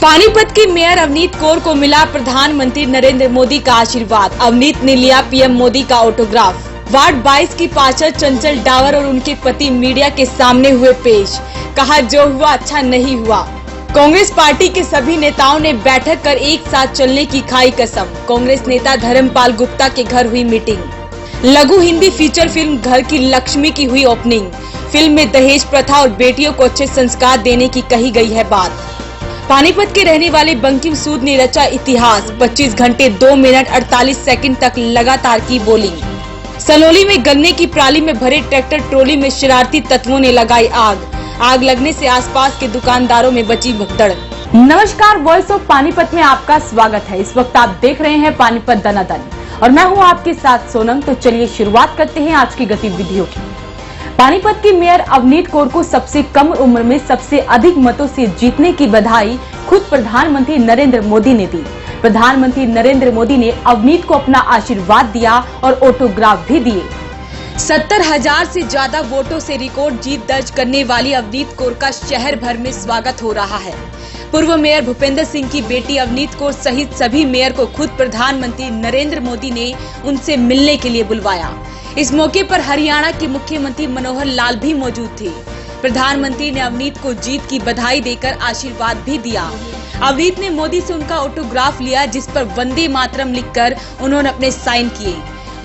पानीपत की मेयर अवनीत कौर को मिला प्रधानमंत्री नरेंद्र मोदी का आशीर्वाद। अवनीत ने लिया पीएम मोदी का ऑटोग्राफ। वार्ड 22 की पार्षद चंचल डावर और उनके पति मीडिया के सामने हुए पेश। कहा, जो हुआ अच्छा नहीं हुआ। कांग्रेस पार्टी के सभी नेताओं ने बैठक कर एक साथ चलने की खाई कसम। कांग्रेस नेता धर्मपाल गुप्ता के घर हुई मीटिंग। लघु हिंदी फीचर फिल्म घर की लक्ष्मी की हुई ओपनिंग। फिल्म में दहेज प्रथा और बेटियों को अच्छे संस्कार देने की कही गई है बात। पानीपत के रहने वाले बंकिम सूद ने रचा इतिहास। 25 घंटे 2 मिनट 48 सेकंड तक लगातार की बॉलिंग। सनोली में गन्ने की पराली में भरे ट्रैक्टर ट्रॉली में शरारती तत्वों ने लगाई आग। आग लगने से आसपास के दुकानदारों में बची भगदड़। नमस्कार, वॉइस ऑफ पानीपत में आपका स्वागत है। इस वक्त आप देख रहे हैं पानीपत दनादन और मैं हूं आपके साथ सोनम। तो चलिए शुरुआत करते हैं आज की गतिविधियों की। पानीपत की मेयर अवनीत कौर को सबसे कम उम्र में सबसे अधिक मतों से जीतने की बधाई खुद प्रधानमंत्री नरेंद्र मोदी ने दी। प्रधानमंत्री नरेंद्र मोदी ने अवनीत को अपना आशीर्वाद दिया और ऑटोग्राफ भी दिए। 70,000 से ज्यादा वोटों से रिकॉर्ड जीत दर्ज करने वाली अवनीत कौर का शहर भर में स्वागत हो रहा है। पूर्व मेयर भूपेंद्र सिंह की बेटी अवनीत कौर सहित सभी मेयर को खुद प्रधानमंत्री नरेंद्र मोदी ने उनसे मिलने के लिए बुलवाया। इस मौके पर हरियाणा के मुख्यमंत्री मनोहर लाल भी मौजूद थे। प्रधानमंत्री ने अवनीत को जीत की बधाई देकर आशीर्वाद भी दिया। अवनीत ने मोदी से उनका ऑटोग्राफ लिया, जिस पर वंदे मातरम लिखकर उन्होंने अपने साइन किए।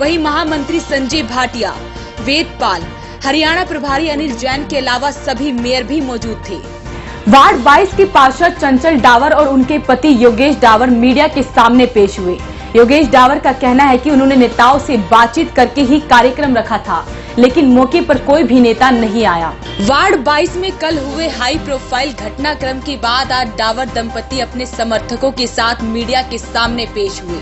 वहीं महामंत्री संजय भाटिया, वेदपाल, हरियाणा प्रभारी अनिल जैन के अलावा सभी मेयर भी मौजूद थे। वार्ड 22 की पार्षद चंचल डावर और उनके पति योगेश डावर मीडिया के सामने पेश हुए। योगेश डावर का कहना है कि उन्होंने नेताओं से बातचीत करके ही कार्यक्रम रखा था, लेकिन मौके पर कोई भी नेता नहीं आया। वार्ड 22 में कल हुए हाई प्रोफाइल घटनाक्रम के बाद आज डावर दंपति अपने समर्थकों के साथ मीडिया के सामने पेश हुए।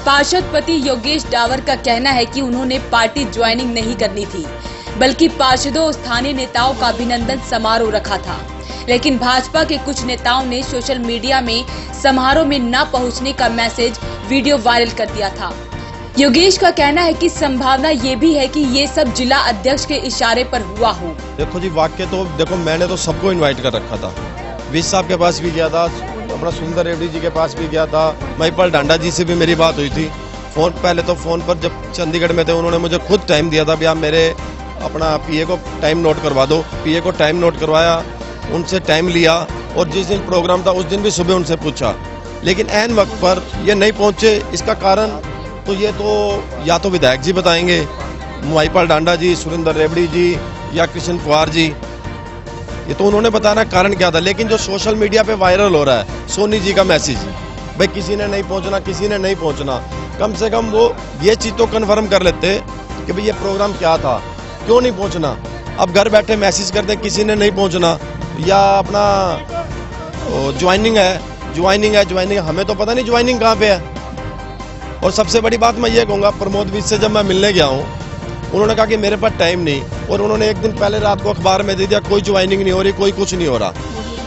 पार्षद पति योगेश डावर का कहना है कि उन्होंने पार्टी ज्वाइनिंग नहीं करनी थी, बल्कि पार्षदों और स्थानीय नेताओं का अभिनंदन समारोह रखा था। लेकिन भाजपा के कुछ नेताओं ने सोशल मीडिया में समारोह में न पहुंचने का मैसेज वीडियो वायरल कर दिया था। योगेश का कहना है कि संभावना ये भी है कि ये सब जिला अध्यक्ष के इशारे पर हुआ हो। देखो जी, वाक्य तो देखो, मैंने तो सबको इनवाइट कर रखा था। विश साहब के पास भी गया था, अपना सुंदर रेड्डी जी के पास भी गया था, महिपाल डांडा जी से भी मेरी बात हुई थी। पहले तो फोन पर जब चंडीगढ़ में थे उन्होंने मुझे खुद टाइम दिया था, भैया मेरे अपना पीए को टाइम नोट करवा दो। पीए को टाइम नोट करवाया, उनसे टाइम लिया और जिस दिन प्रोग्राम था उस दिन भी सुबह उनसे पूछा, लेकिन ऐन वक्त पर ये नहीं पहुंचे। इसका कारण तो ये तो या तो विधायक जी बताएंगे, महिपाल डांडा जी, सुरेंद्र रेवड़ी जी या कृष्ण कुमार जी, ये तो उन्होंने बताना कारण क्या था। लेकिन जो सोशल मीडिया पे वायरल हो रहा है सोनी जी का मैसेज, भाई किसी ने नहीं पहुंचना, किसी ने नहीं पहुंचना, कम से कम वो ये चीज तो कन्फर्म कर लेते कि भाई ये प्रोग्राम क्या था, क्यों नहीं पहुंचना। अब घर बैठे मैसेज करते किसी ने नहीं पहुंचना, या अपना ज्वाइनिंग है, हमें तो पता नहीं ज्वाइनिंग कहाँ पे है। और सबसे बड़ी बात मैं ये कहूँगा, प्रमोद विज से जब मैं मिलने गया हूँ उन्होंने कहा कि मेरे पास टाइम नहीं, और उन्होंने एक दिन पहले रात को अखबार में दे दिया कोई ज्वाइनिंग नहीं हो रही, कोई कुछ नहीं हो रहा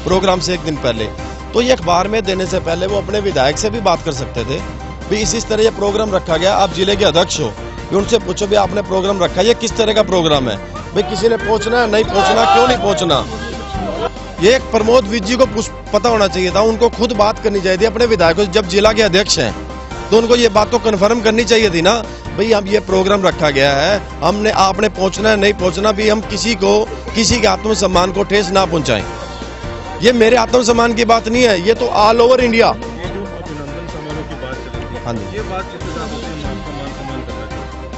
प्रोग्राम से एक दिन पहले। तो ये अखबार में देने से पहले वो अपने विधायक से भी बात कर सकते थे, भी इस तरह ये प्रोग्राम रखा गया, आप जिले के अध्यक्ष हो, उनसे पूछो भी आपने प्रोग्राम रखा है, ये किस तरह का प्रोग्राम है, भाई किसी ने पहुँचना है, नहीं पहुँचना, क्यों नहीं पहुँचना। ये एक प्रमोद विज जी को पता होना चाहिए था, उनको खुद बात करनी चाहिए थी अपने विधायकों से। जब जिला के अध्यक्ष हैं तो उनको ये बात तो कन्फर्म करनी चाहिए थी ना, भाई हम ये प्रोग्राम रखा गया है, हमने आपने पहुंचना है, नहीं पहुंचना, भी हम किसी के आत्मसम्मान को ठेस ना पहुंचाएं। ये मेरे आत्मसम्मान की बात नहीं है, ये तो ऑल ओवर इंडिया। हाँ जी,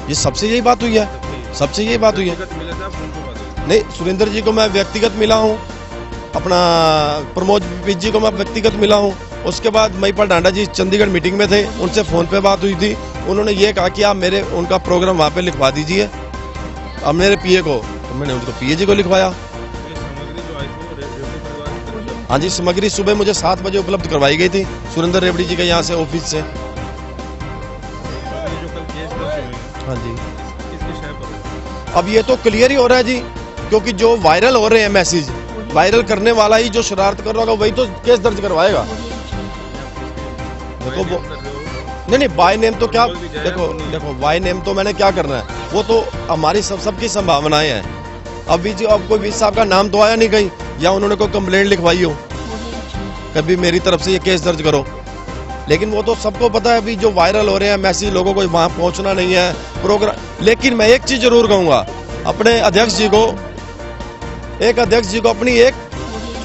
ये सबसे यही बात हुई है, सबसे यही बात हुई है। नहीं, सुरेंद्र जी को मैं व्यक्तिगत मिला हूँ, अपना प्रमोद विज जी को मैं व्यक्तिगत मिला हूँ। उसके बाद महिपाल डांडा जी चंडीगढ़ मीटिंग में थे, उनसे फोन पे बात हुई थी। उन्होंने ये कहा कि आप मेरे उनका प्रोग्राम वहाँ पे लिखवा दीजिए, अब मेरे पीए को, तो मैंने उनको पीए जी को लिखवाया। हाँ जी, सामग्री सुबह मुझे 7 बजे उपलब्ध करवाई गई थी सुरेंद्र रेवड़ी जी के यहाँ से, ऑफिस से। हाँ जी, अब ये तो क्लियर ही हो रहा है जी, क्योंकि जो वायरल हो रहे हैं मैसेज, वायरल करने वाला ही जो शरारत कर रहा होगा वही तो केस दर्ज करवाएगा। देखो नहीं, बाय नेम तो क्या, देखो बाय नेम तो मैंने क्या करना है, वो तो हमारी सबकी संभावनाएं हैं। अब कोई विज साहब का नाम तो आया नहीं कहीं, या उन्होंने कोई कंप्लेंट लिखवाई हो, कभी मेरी तरफ से ये केस दर्ज करो। लेकिन वो तो सबको पता है, अभी जो वायरल हो रहे हैं मैसेज, लोगों को वहां पहुंचना नहीं है प्रोग्राम। लेकिन मैं एक चीज जरूर कहूंगा अपने अध्यक्ष जी को, अपनी एक,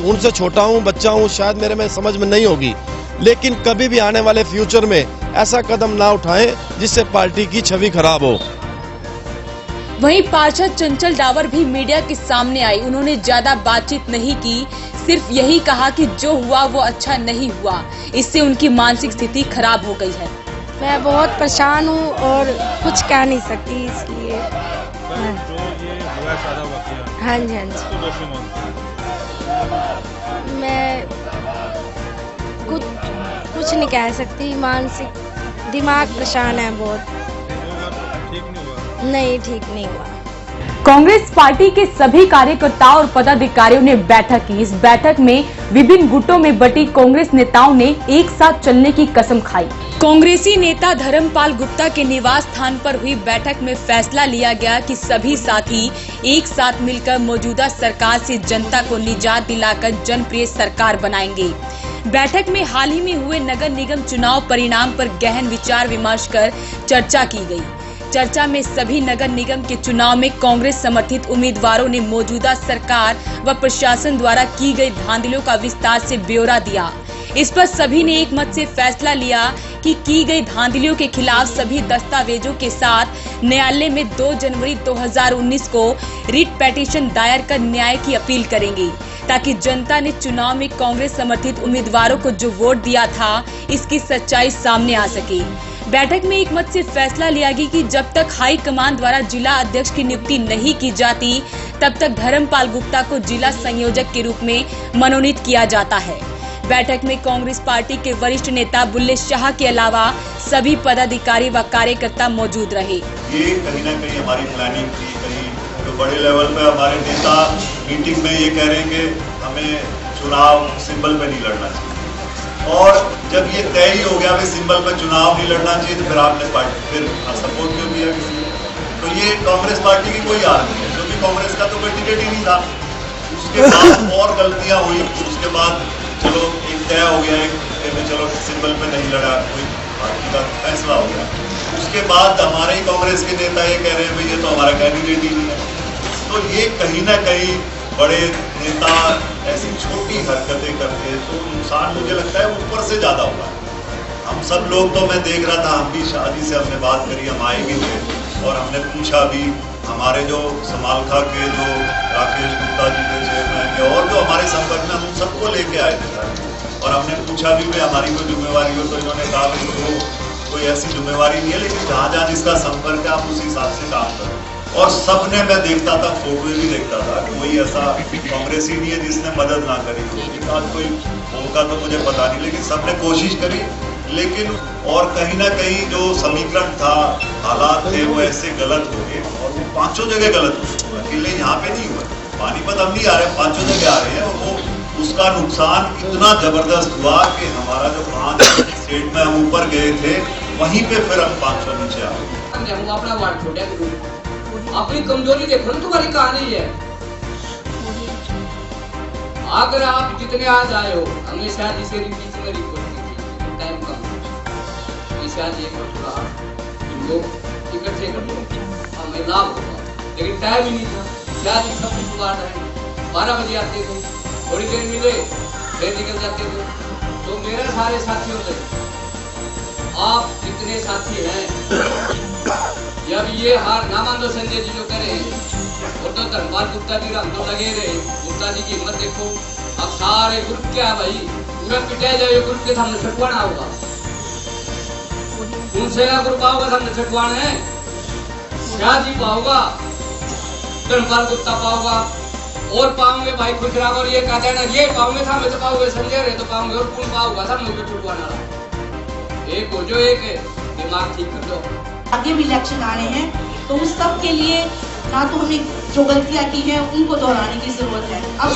उनसे छोटा हूं, बच्चा हूं, शायद मेरे में समझ में नहीं होगी, लेकिन कभी भी आने वाले फ्यूचर में ऐसा कदम ना उठाएं जिससे पार्टी की छवि खराब हो। वहीं पार्षद चंचल डावर भी मीडिया के सामने आई। उन्होंने ज्यादा बातचीत नहीं की, सिर्फ यही कहा कि जो हुआ वो अच्छा नहीं हुआ, इससे उनकी मानसिक स्थिति खराब हो गई है। मैं बहुत परेशान हूँ और कुछ कह नहीं सकती, इसलिए जो ये हुआ सारा वाकया, हाँ जी तो दोषी मानते हैं। मैं कुछ नहीं कह सकती, मानसिक दिमाग परेशान है बहुत। ठीक नहीं हुआ? नहीं, ठीक नहीं हुआ। कांग्रेस पार्टी के सभी कार्यकर्ताओं और पदाधिकारियों ने बैठक की। इस बैठक में विभिन्न गुटों में बटी कांग्रेस नेताओं ने एक साथ चलने की कसम खाई। कांग्रेसी नेता धर्मपाल गुप्ता के निवास स्थान पर हुई बैठक में फैसला लिया गया कि सभी साथी एक साथ मिलकर मौजूदा सरकार से जनता को निजात दिलाकर जनप्रिय सरकार बनाएंगे। बैठक में हाल ही में हुए नगर निगम चुनाव परिणाम पर गहन विचार विमर्श कर चर्चा की गई। चर्चा में सभी नगर निगम के चुनाव में कांग्रेस समर्थित उम्मीदवारों ने मौजूदा सरकार व प्रशासन द्वारा की गई धांधलियों का विस्तार से ब्यौरा दिया। इस पर सभी ने एक मत से फैसला लिया कि की गई धांधलियों के खिलाफ सभी दस्तावेजों के साथ न्यायालय में 2 जनवरी 2019 को रिट पिटीशन दायर कर न्याय की अपील करेंगे, ताकि जनता ने चुनाव में कांग्रेस समर्थित उम्मीदवारों को जो वोट दिया था इसकी सच्चाई सामने आ सके। बैठक में एक मत से फैसला लिया गया कि जब तक हाई कमान द्वारा जिला अध्यक्ष की नियुक्ति नहीं की जाती तब तक धर्मपाल गुप्ता को जिला संयोजक के रूप में मनोनीत किया जाता है। बैठक में कांग्रेस पार्टी के वरिष्ठ नेता बुल्ले शाह के अलावा सभी पदाधिकारी व कार्यकर्ता मौजूद रहे। ये कहीं ना कहीं हमारी प्लानिंग थी, कहीं तो बड़े लेवल पे हमारे नेता मीटिंग में ये कह रहे हैं कि हमें चुनाव सिंबल पे नहीं लड़ना चाहिए, और जब ये तय ही हो गया कि सिंबल पे चुनाव नहीं लड़ना चाहिए तो फिर आपने पार्टी फिर सपोर्ट क्यों किया किसी ने? तो ये कांग्रेस पार्टी की कोई हार नहीं है, क्योंकि कांग्रेस का तो कोई टिकट ही नहीं था। उसके बाद और गलतियां हुई, उसके बाद चलो एक तय हो गया कि चलो सिंबल पे नहीं लड़ा, कोई पार्टी का फैसला हो गया। उसके बाद हमारे ही कांग्रेस के नेता ये कह रहे हैं भाई ये तो हमारा कैंडिडेट ही नहीं है। तो ये कहीं ना कहीं बड़े नेता ऐसी छोटी हरकतें करते हैं तो नुकसान मुझे लगता है ऊपर से ज्यादा हुआ है। हम सब लोग तो मैं देख रहा था, हम भी शादी से हमने बात करी, हम आए भी थे और हमने पूछा भी, हमारे जो समालखा के जो राकेश गुप्ता जी थे चेयरमैन और जो हमारे संपर्क में हम सबको लेके आए थे और हमने पूछा भी हमारी कोई जिम्मेवारी हो, तो इन्होंने कहा कि तो कोई ऐसी जिम्मेवारी नहीं है, लेकिन जहाँ जहाँ जिसका संपर्क है आप उस हिसाब से काम करो। और सबने, मैं देखता था, फोटो भी देखता था कि वही ऐसा कांग्रेस ही नहीं है जिसने मदद ना करी हो। आज कोई होगा तो मुझे पता नहीं, लेकिन सबने कोशिश करी। लेकिन और कहीं ना कहीं जो समीकरण था, हालात थे, वो ऐसे गलत हो गए और वो 5 जगह गलत हुए। अकेले यहाँ पे नहीं हुआ, पानीपत हम नहीं आ रहे, 5 जगह आ रहे हैं और वो उसका नुकसान इतना जबरदस्त हुआ कि हमारा जो 5 स्टेट में हम ऊपर गए थे वहीं पे फिर हम 500 नीचे आ गए। हम अपना वार्ड छोटा करूँ, अपनी कमजोरी देखो ना, तुम्हारी कहानी है। अगर आप जितने आज आए हो, हमने शायद इसे बीच में रिपोर्ट की थी, टाइम कम शायद एक थोड़ा लोग इकट्ठे कर लो, हमें लाभ होगा, लेकिन टाइम ही नहीं था। शायद सब कुछ बात है, 12 बजे आते थे, थोड़ी देर मिले फिर निकल जाते थे। तो मेरे सारे साथियों से, आप जितने साथी हैं, जब ये हार ना मान लो, संजय जी जो करे वो तो धर्मपाल गुप्ता जी हम तो लगे रहे। गुप्ता जी की हिम्मत देखो, अब सारे ग्रुप क्या है भाई, पूरा पिटाया जाए ग्रुप के सामने छटवाना होगा, उनसे का ग्रुप आओगा सामने छटवाना है, शाह जी पाओगा, धर्मपाल गुप्ता पाओगा और पाओगे भाई खुशराम, और ये कहते हैं ना ये पाओगे था, मैं तो पाओगे, संजय रहे तो पाओगे, और कौन पाओगा सब मुझे छुटवाना। एक हो जो एक दिमाग ठीक कर दो। आगे भी इलेक्शन आ रहे हैं तो उस सब के लिए ना तो हमने जो गलतियां की हैं उनको दोहराने की जरूरत है। अब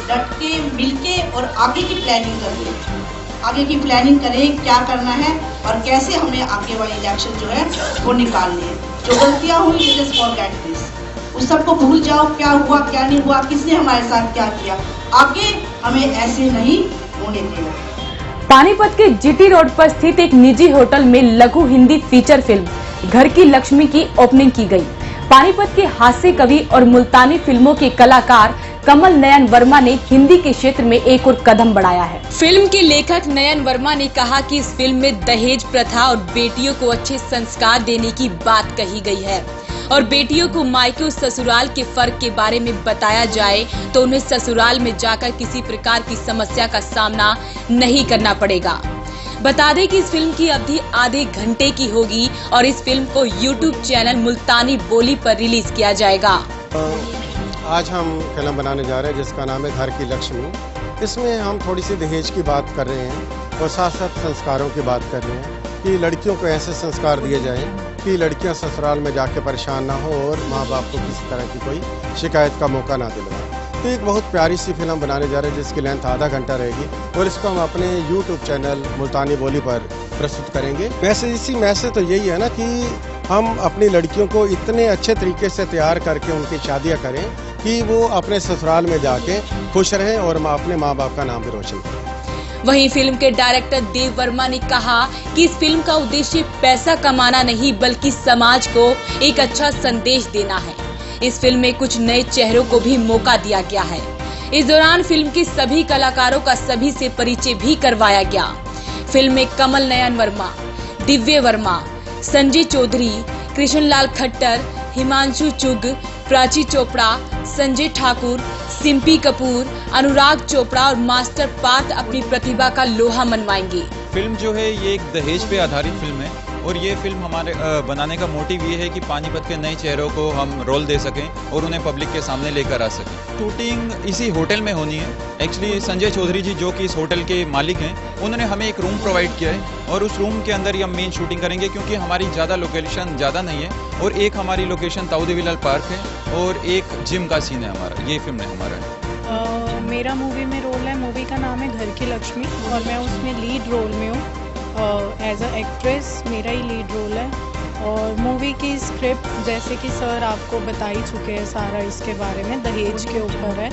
डट के मिलके और आगे की प्लानिंग करें, आगे की प्लानिंग करें क्या करना है और कैसे हमें आगे वाले इलेक्शन जो है वो निकालने हैं। जो गलतियां हुई जस्ट फॉरगेट दिस, उस सबको भूल जाओ, क्या हुआ क्या नहीं हुआ, किसने हमारे साथ क्या किया। आगे हमें ऐसे नहीं उन्होंने दिया। पानीपत के जीटी रोड पर स्थित एक निजी होटल में लघु हिंदी फीचर फिल्म घर की लक्ष्मी की ओपनिंग की गई। पानीपत के हास्य कवि और मुल्तानी फिल्मों के कलाकार कमल नयन वर्मा ने हिंदी के क्षेत्र में एक और कदम बढ़ाया है। फिल्म के लेखक नयन वर्मा ने कहा कि इस फिल्म में दहेज प्रथा और बेटियों को अच्छे संस्कार देने की बात कही गई है और बेटियों को मायके और ससुराल के फर्क के बारे में बताया जाए तो उन्हें ससुराल में जाकर किसी प्रकार की समस्या का सामना नहीं करना पड़ेगा। बता दें कि इस फिल्म की अवधि आधे घंटे की होगी और इस फिल्म को YouTube चैनल मुल्तानी बोली पर रिलीज किया जाएगा। आज हम फिल्म बनाने जा रहे हैं जिसका नाम है घर की लक्ष्मी। इसमें हम थोड़ी सी दहेज की बात कर रहे हैं और साथ साथ संस्कारों की बात कर रहे हैं कि लड़कियों को ऐसे संस्कार दिए जाएं कि लड़कियां ससुराल में जाके परेशान ना हो और माँ बाप को किसी तरह की कोई शिकायत का मौका ना दिलवाएं। तो एक बहुत प्यारी सी फिल्म बनाने जा रहे हैं जिसकी लेंथ आधा घंटा रहेगी और इसको हम अपने YouTube चैनल मुल्तानी बोली पर प्रस्तुत करेंगे। इसी मैसेज तो यही है ना कि हम अपनी लड़कियों को इतने अच्छे तरीके से तैयार करके उनकी शादियाँ करें कि वो अपने ससुराल में जाके खुश रहें और अपने माँ बाप का नाम भी रोशन करें। वहीं फिल्म के डायरेक्टर देव वर्मा ने कहा कि इस फिल्म का उद्देश्य पैसा कमाना नहीं बल्कि समाज को एक अच्छा संदेश देना है। इस फिल्म में कुछ नए चेहरों को भी मौका दिया गया है। इस दौरान फिल्म के सभी कलाकारों का सभी से परिचय भी करवाया गया। फिल्म में कमल नयन वर्मा, दिव्य वर्मा, संजय चौधरी, कृष्णलाल खट्टर, हिमांशु चुग, प्राची चोपड़ा, संजय ठाकुर, सिम्पी कपूर, अनुराग चोपड़ा और मास्टर पार्थ अपनी प्रतिभा का लोहा मनवाएंगे। फिल्म जो है ये एक दहेज पे आधारित फिल्म है और ये फिल्म हमारे बनाने का मोटिव ये है कि पानीपत के नए चेहरों को हम रोल दे सकें और उन्हें पब्लिक के सामने लेकर आ सकें। शूटिंग इसी होटल में होनी है। एक्चुअली संजय चौधरी जी जो कि इस होटल के मालिक हैं उन्होंने हमें एक रूम प्रोवाइड किया है और उस रूम के अंदर ही हम मेन शूटिंग करेंगे क्योंकि हमारी ज़्यादा लोकेशन ज़्यादा नहीं है और एक हमारी लोकेशन ताऊ देवीलाल पार्क है और एक जिम का सीन है हमारा। ये फिल्म है हमारा। मेरा मूवी में रोल है, मूवी का नाम है घर की लक्ष्मी और मैं उसमें लीड रोल में हूँ। एज अ एक्ट्रेस मेरा ही लीड रोल है और मूवी की स्क्रिप्ट जैसे कि सर आपको बता ही चुके हैं सारा इसके बारे में, दहेज के ऊपर है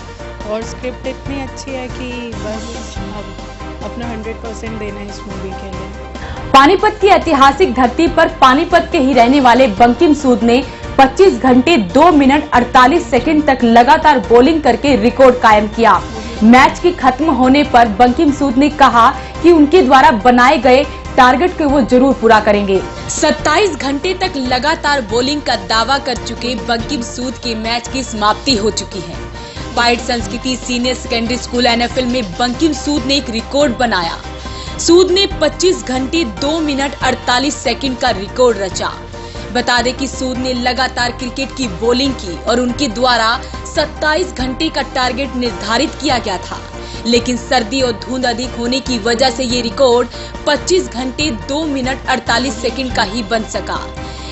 और स्क्रिप्ट इतनी अच्छी है कि बस अब अपना 100% देना है इस मूवी के लिए। पानीपत की ऐतिहासिक धरती पर पानीपत के ही रहने वाले बंकिम सूद ने 25 घंटे 2 मिनट 48 सेकंड तक लगातार बॉलिंग करके रिकॉर्ड कायम किया। मैच के खत्म होने पर बंकिम सूद ने कहा कि उनके द्वारा बनाए गए टारगेट को वो जरूर पूरा करेंगे। 27 घंटे तक लगातार बॉलिंग का दावा कर चुके बंकिम सूद के मैच की समाप्ति हो चुकी है। पाइट संस्कृति सीनियर सेकेंडरी स्कूल NFL में बंकिम सूद ने एक रिकॉर्ड बनाया। सूद ने 25 घंटे 2 मिनट 48 सेकंड का रिकॉर्ड रचा। बता दें कि सूद ने लगातार क्रिकेट की बॉलिंग की और उनके द्वारा 27 घंटे का टारगेट निर्धारित किया गया था, लेकिन सर्दी और धुंध अधिक होने की वजह से ये रिकॉर्ड 25 घंटे 2 मिनट 48 सेकंड का ही बन सका।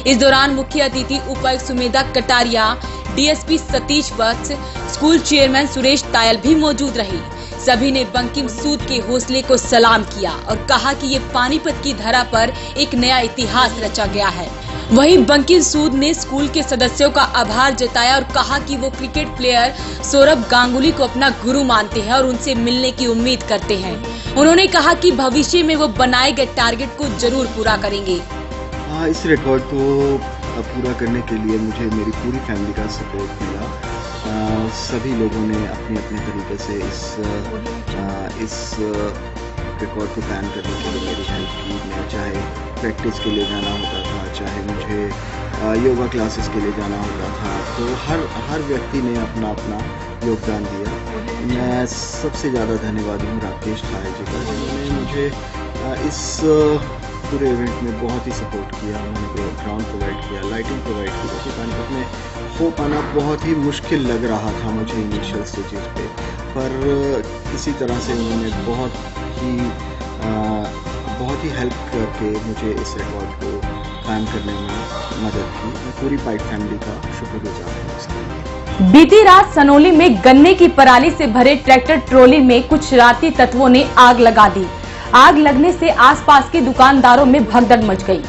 इस दौरान मुख्य अतिथि उपायुक्त सुमेधा कटारिया, DSP सतीश वत्स, स्कूल चेयरमैन सुरेश तायल भी मौजूद रहे। सभी ने बंकिम सूद के हौसले को सलाम किया और कहा कि ये पानीपत की धरा पर एक नया इतिहास रचा गया है। वहीं बंकिम सूद ने स्कूल के सदस्यों का आभार जताया और कहा कि वो क्रिकेट प्लेयर सौरभ गांगुली को अपना गुरु मानते हैं और उनसे मिलने की उम्मीद करते हैं। उन्होंने कहा कि भविष्य में वो बनाए गए टारगेट को जरूर पूरा करेंगे। इस रिकॉर्ड को पूरा करने के लिए मुझे मेरी पूरी फैमिली का सपोर्ट मिला। सभी लोगों ने अपने अपने तरीके से इस रिकॉर्ड को कायम करने के लिए मेरी हेल्प की। मैं चाहे प्रैक्टिस के लिए जाना होता था, चाहे मुझे योगा क्लासेस के लिए जाना होता था, तो हर व्यक्ति ने अपना अपना योगदान दिया। मैं सबसे ज़्यादा धन्यवादी हूँ राकेश ठाए जी का, जिन्होंने मुझे इस पूरे इवेंट में बहुत ही सपोर्ट किया। उन्होंने ग्राउंड प्रोवाइड किया, लाइटिंग प्रोवाइड की, क्योंकि पानीपत में हो पाना बहुत ही मुश्किल लग रहा था मुझे इनिशियल स्टेजेस पे, पर किसी तरह से उन्होंने बहुत ही हेल्प करके मुझे इस रिकॉर्ड को कायम करने में मदद की। मैं पूरी पाइट फैमिली का शुक्रगुजार हूँ। बीती रात सनोली में गन्ने की पराली से भरे ट्रैक्टर ट्रॉली में कुछ शरारती तत्वों ने आग लगा दी। आग लगने से आसपास के दुकानदारों में भगदड़ मच गई।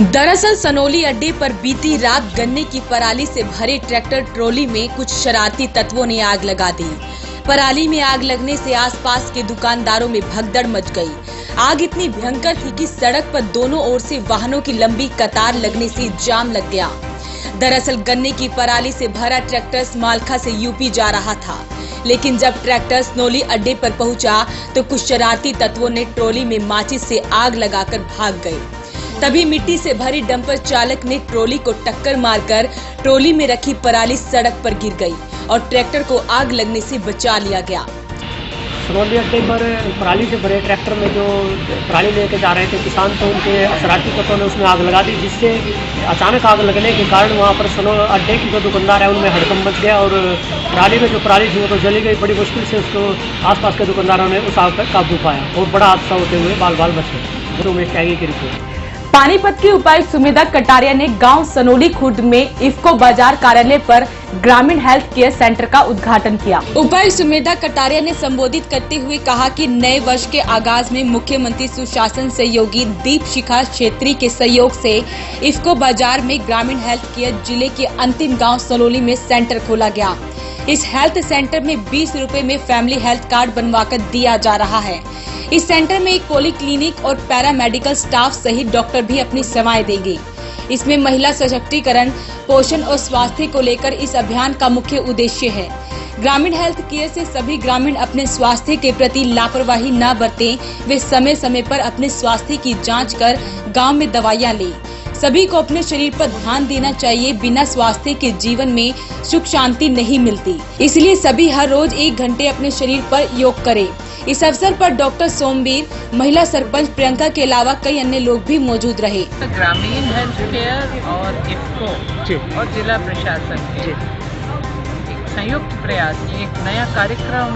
दरअसल सनोली अड्डे पर बीती रात गन्ने की पराली से भरे ट्रैक्टर ट्रॉली में कुछ शरारती तत्वों ने आग लगा दी। पराली में आग लगने से आसपास के दुकानदारों में भगदड़ मच गई। आग इतनी भयंकर थी कि सड़क पर दोनों ओर से वाहनों की लंबी कतार लगने से जाम लग गया। दरअसल गन्ने की पराली से भरा ट्रैक्टर मालखा से यूपी जा रहा था, लेकिन जब ट्रैक्टर सनोली अड्डे पर पहुंचा तो कुछ शरारती तत्वों ने ट्रॉली में माचिस से आग लगाकर भाग गए। तभी मिट्टी से भरी डंपर चालक ने ट्रॉली को टक्कर मारकर ट्रॉली में रखी पराली सड़क पर गिर गई और ट्रैक्टर को आग लगने से बचा लिया गया। सनोली अड्डे पर पराली से भरे ट्रैक्टर में जो पराली लेके जा रहे थे किसान, तो उनके शरारती तत्वों ने उसमें आग लगा दी, जिससे अचानक आग लगने के कारण वहाँ पर सनोली अड्डे की जो दुकानदार है उनमें हड़कंप मच गया और पराली में जो पराली थी वो तो जली गई। बड़ी मुश्किल से उसको आसपास के दुकानदारों ने उस आग पर काबू पाया और बड़ा हादसा होते हुए बाल बाल बच गए। उमेश त्यागी की रिपोर्ट। पानीपत की उपायुक्त सुमेधा कटारिया ने गांव सनोली खुर्द में इफ्को बाजार कार्यालय पर ग्रामीण हेल्थ केयर सेंटर का उद्घाटन किया। उपायुक्त सुमेधा कटारिया ने संबोधित करते हुए कहा कि नए वर्ष के आगाज में मुख्यमंत्री सुशासन सहयोगी दीप शिखा क्षेत्री के सहयोग से इफ्को बाजार में ग्रामीण हेल्थ केयर जिले के अंतिम गाँव सनोली में सेंटर खोला गया। इस हेल्थ सेंटर में 20 रुपए में फैमिली हेल्थ कार्ड बनवाकर दिया जा रहा है। इस सेंटर में एक पॉलीक्लिनिक और पैरामेडिकल स्टाफ सहित डॉक्टर भी अपनी सेवाएं देंगे। इसमें महिला सशक्तिकरण, पोषण और स्वास्थ्य को लेकर इस अभियान का मुख्य उद्देश्य है। ग्रामीण हेल्थ केयर से सभी ग्रामीण अपने स्वास्थ्य के प्रति लापरवाही न बरतें, वे समय समय पर अपने स्वास्थ्य की जांच कर गांव में दवाइयां लें। सभी को अपने शरीर पर ध्यान देना चाहिए। बिना स्वास्थ्य के जीवन में सुख शांति नहीं मिलती, इसलिए सभी हर रोज 1 घंटे अपने शरीर पर योग करें। इस अवसर पर डॉक्टर सोमवीर, महिला सरपंच प्रियंका के अलावा कई अन्य लोग भी मौजूद रहे। ग्रामीण हेल्थ केयर और इफ्को और जिला प्रशासन के एक संयुक्त प्रयास, एक नया कार्यक्रम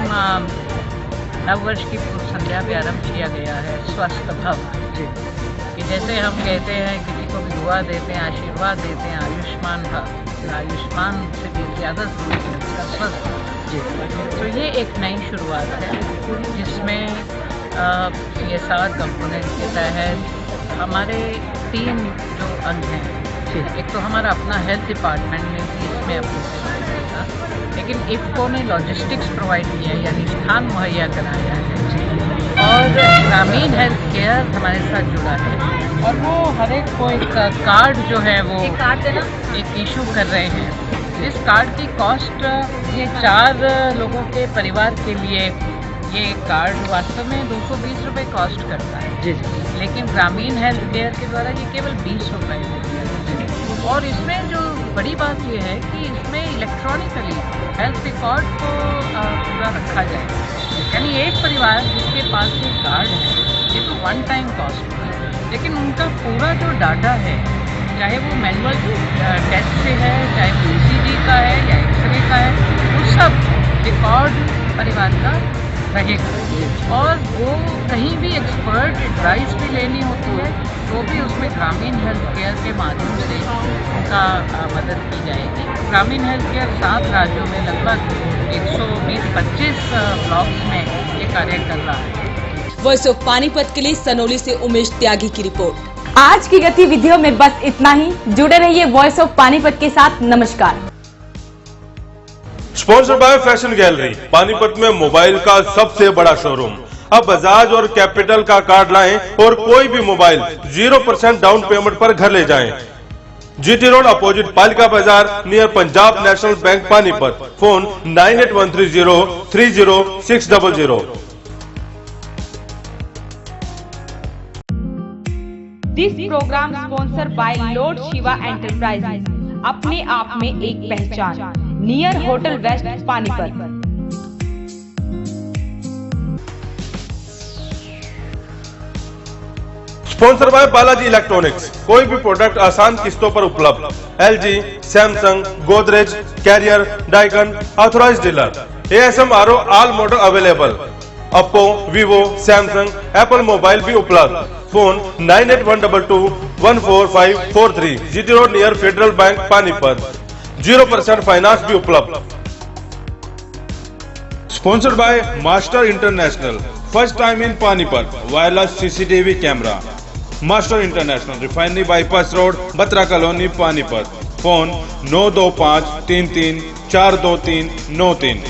नववर्ष की पूर्व संध्या में आरम्भ किया गया है, स्वस्थ भव। कि जैसे हम कहते हैं किसी को भी दुआ देते हैं, आशीर्वाद देते हैं, आयुष्मान भव, आयुष्मान से भी ज़्यादा जरूरी है उसका स्वस्थ। तो ये एक नई शुरुआत है जिसमें CSR कंपोनेंट के तहत हमारे 3 जो अंग हैं। एक तो हमारा अपना हेल्थ डिपार्टमेंट ने भी इसमें अपनी सेवाएं देगा, लेकिन इफ्को ने लॉजिस्टिक्स प्रोवाइड किया है, यानी स्थान मुहैया कराया है, और ग्रामीण हेल्थ केयर हमारे साथ जुड़ा है और वो हर एक को एक कार्ड जो है वो एक इशू कर रहे हैं। इस कार्ड की कॉस्ट, ये 4 लोगों के परिवार के लिए ये कार्ड वास्तव में 220 रुपये कॉस्ट करता है जी, लेकिन ग्रामीण हेल्थ केयर के द्वारा ये केवल 20 रुपये है। और इसमें जो बड़ी बात ये है कि इसमें इलेक्ट्रॉनिकली हेल्थ रिकॉर्ड को पूरा रखा जाए, यानी एक परिवार जिसके पास ये कार्ड है ये तो 1 टाइम कॉस्ट है, लेकिन उनका पूरा जो डाटा है, चाहे वो मैनुअल टेस्ट से है, चाहे वो ECG का है या एक्सरे का है, वो सब रिकॉर्ड परिवार का रहेगा। और वो कहीं भी एक्सपर्ट एडवाइस भी लेनी होती है तो भी उसमें ग्रामीण हेल्थ केयर के माध्यम से उनका मदद की जाएगी। ग्रामीण हेल्थ केयर 7 राज्यों में लगभग 120-25 ब्लॉक्स में ये कार्य कर रहा है। वॉइस ऑफ पानीपत के लिए सनोली से उमेश त्यागी की रिपोर्ट। आज की गतिविधियों में बस इतना ही। जुड़े रहिए वॉइस ऑफ पानीपत के साथ। नमस्कार। Sponsored by fashion gallery, Panipat में मोबाइल का सबसे बड़ा शोरूम। अब बजाज और कैपिटल का कार्ड लाएं और कोई भी मोबाइल 0% डाउन पेमेंट पर घर ले जाएं। GT road opposite Palika Bazaar near Punjab National Bank Panipat. Phone 9813030600। This programme sponsor by Lord Shiva Enterprises, अपने आप में एक पहचान, near Hotel West Panipat. Sponsor by Balaji electronics, कोई भी प्रोडक्ट आसान किस्तों पर उपलब्ध। LG, Samsung, Godrej, Carrier, Daikin, authorised dealer. ASM RO all model available. Oppo, Vivo, Samsung, Apple mobile भी उपलब्ध। Phone 9812214543। GT road near Federal Bank Panipat. 0% finance भी उपलब्ध। Sponsored by master international, first time in Panipat, wireless CCTV camera. Master international, refinery bypass road, Batra colony Panipat. Phone 92533423993।